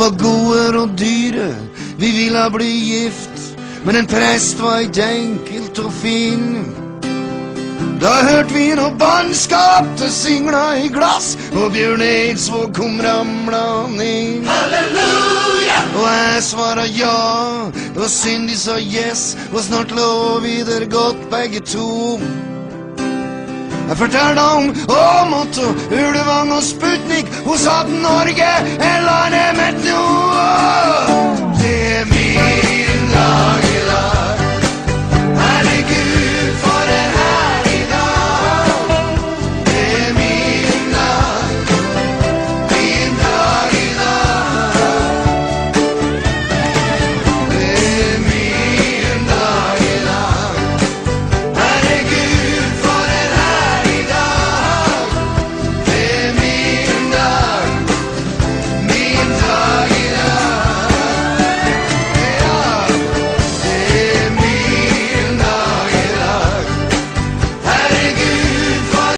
var gode og dyre, vi ville bli gift, men en prest var ikke enkelt å finne. Da hørte vi noe bannskap, det singla i glass, og Bjørn Eidsvåg kom ramlende inn. Halleluja! Og jeg svaret ja, og Cindy sa yes, og snart lå vi der godt begge to. Jeg fortalte om Åmot og Ulvang og Sputnik, hun sa at Norge er landet mitt nå. Det er min dag i dag, herregud for en herlig dag. Det er min dag i dag. Det er min dag i dag, herregud for en herlig dag. Det er min dag i dag. Ja, det er min dag i dag, herregud for.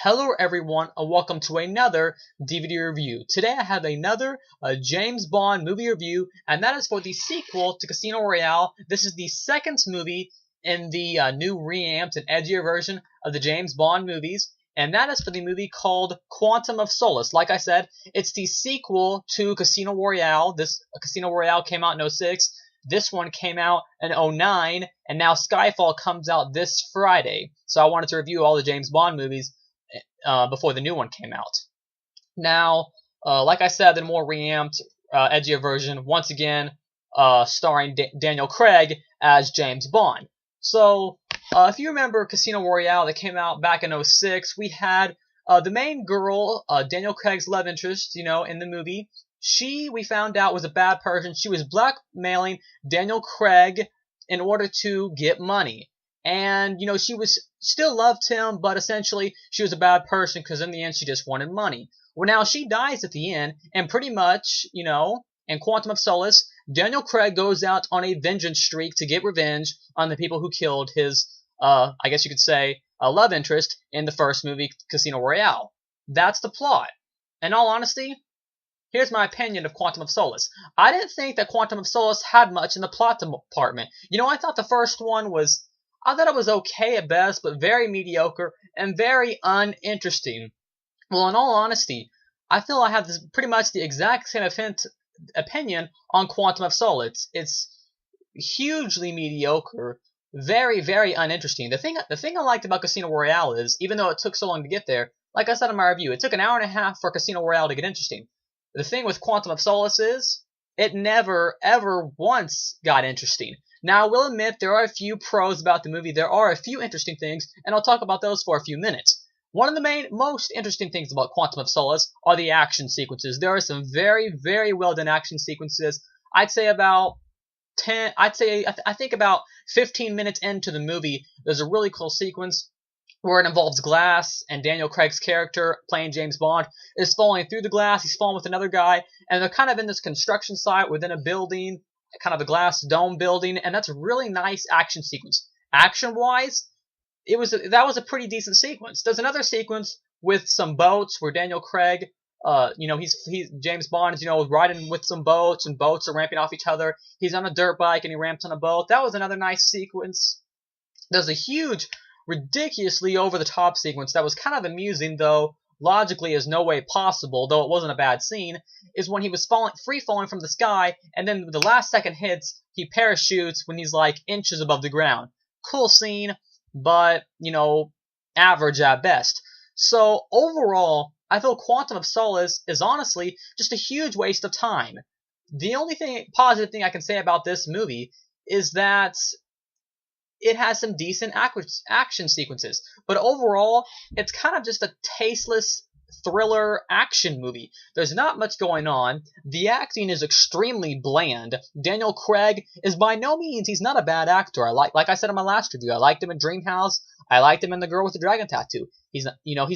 Hello everyone and welcome to another DVD review. Today I have another James Bond movie review, and that is for the sequel to Casino Royale. This is the second movie in the new reamped and edgier version of the James Bond movies, and that is for the movie called Quantum of Solace. Like I said, it's the sequel to Casino Royale. This Casino Royale came out in 2006. This one came out in 2009, and now Skyfall comes out this Friday. So I wanted to review all the James Bond movies before the new one came out. Now, like I said, the more reamped, edgier version, once again, starring Daniel Craig as James Bond. So, if you remember Casino Royale that came out back in 2006, we had the main girl, Daniel Craig's love interest, in the movie. She, we found out, was a bad person. She was blackmailing Daniel Craig in order to get money. And, she was still loved him, but essentially she was a bad person because in the end she just wanted money. Well, now she dies at the end, and pretty much, in Quantum of Solace, Daniel Craig goes out on a vengeance streak to get revenge on the people who killed his, I guess you could say, love interest in the first movie, Casino Royale. That's the plot. In all honesty, here's my opinion of Quantum of Solace. I didn't think that Quantum of Solace had much in the plot department. I thought the first one was, I thought it was okay at best, but very mediocre and very uninteresting. Well, in all honesty, I feel I have pretty much the exact same opinion on Quantum of Solace. It's hugely mediocre, very, very uninteresting. The thing I liked about Casino Royale is, even though it took so long to get there, like I said in my review, it took an hour and a half for Casino Royale to get interesting. The thing with Quantum of Solace is, it never, ever once got interesting. Now, I will admit there are a few pros about the movie. There are a few interesting things, and I'll talk about those for a few minutes. One of the most interesting things about Quantum of Solace are the action sequences. There are some very, very well done action sequences. I think about 15 minutes into the movie, there's a really cool sequence where it involves glass, and Daniel Craig's character, playing James Bond, is falling through the glass. He's falling with another guy, and they're kind of in this construction site within a building, kind of a glass dome building, and that's a really nice action sequence. Action-wise, that was a pretty decent sequence. There's another sequence with some boats where Daniel Craig, James Bond is, riding with some boats, and boats are ramping off each other. He's on a dirt bike and he ramps on a boat. That was another nice sequence. There's a huge, ridiculously over-the-top sequence that was kind of amusing, though logically is no way possible, though it wasn't a bad scene, is when he was free-falling from the sky, and then the last second hits, he parachutes when he's like inches above the ground. Cool scene, but, average at best. So, overall, I feel Quantum of Solace is honestly just a huge waste of time. The only positive thing I can say about this movie is that it has some decent action sequences, but overall, it's kind of just a tasteless thriller action movie. There's not much going on. The acting is extremely bland. Daniel Craig is by no means, he's not a bad actor. Like I said in my last review, I liked him in Dreamhouse. I liked him in The Girl with the Dragon Tattoo. He's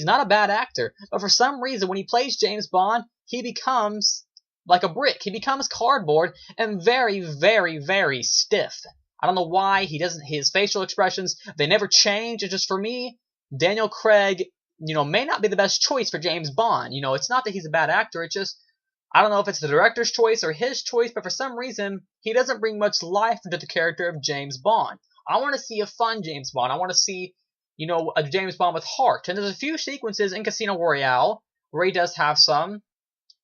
not a bad actor, but for some reason, when he plays James Bond, he becomes like a brick. He becomes cardboard and very, very, very stiff. I don't know why his facial expressions, they never change. It's just, for me, Daniel Craig, may not be the best choice for James Bond. It's not that he's a bad actor. It's just, I don't know if it's the director's choice or his choice, but for some reason, he doesn't bring much life into the character of James Bond. I want to see a fun James Bond. I want to see, a James Bond with heart. And there's a few sequences in Casino Royale where he does have some.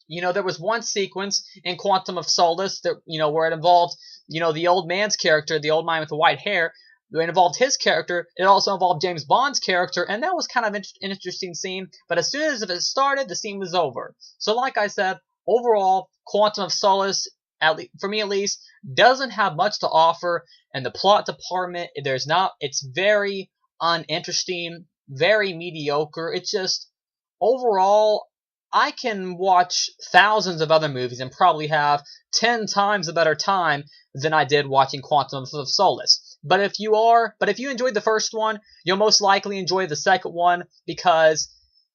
There was one sequence in Quantum of Solace that, where it involved, the old man's character, the old man with the white hair. It involved his character. It also involved James Bond's character, and that was kind of an interesting scene. But as soon as it started, the scene was over. So, like I said, overall, Quantum of Solace, for me at least, doesn't have much to offer. And the plot department, it's very uninteresting, very mediocre. It's just, overall, I can watch thousands of other movies and probably have 10 times a better time than I did watching Quantum of Solace. But if you enjoyed the first one, you'll most likely enjoy the second one because,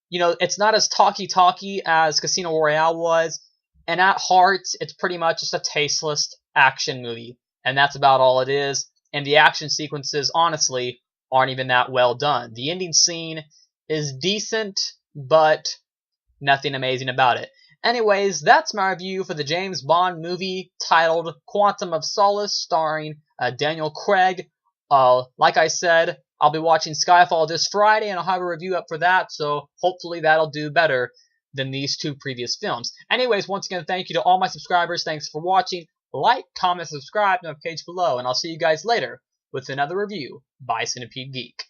it's not as talky as Casino Royale was. And at heart, it's pretty much just a tasteless action movie. And that's about all it is. And the action sequences, honestly, aren't even that well done. The ending scene is decent, but nothing amazing about it. Anyways, that's my review for the James Bond movie titled Quantum of Solace, starring Daniel Craig. Like I said, I'll be watching Skyfall this Friday, and I'll have a review up for that, so hopefully that'll do better than these two previous films. Anyways, once again, thank you to all my subscribers. Thanks for watching. Like, comment, subscribe, and on the page below, and I'll see you guys later with another review by Centipede Geek.